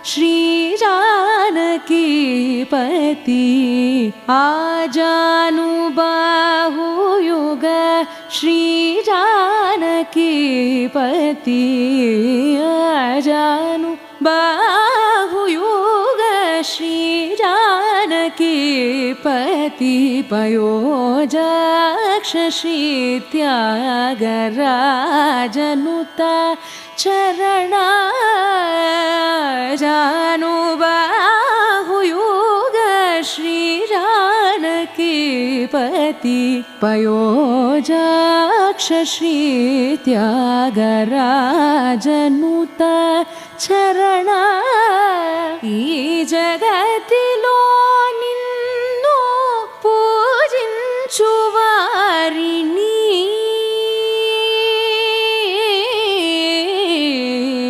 श्रीजानकीपति आजानुबाहुयुग श्रीजानकीपति आजानुबाहुयुग श्रीजानकीपति पयोजाक्ष श्रीत्यागराजनुता चरणा जानुबाहुयुग श्रीजानकीपति पयोजाक्ष श्रीत्यागराजनुता चरणा ಈ ಜಗತ್ತ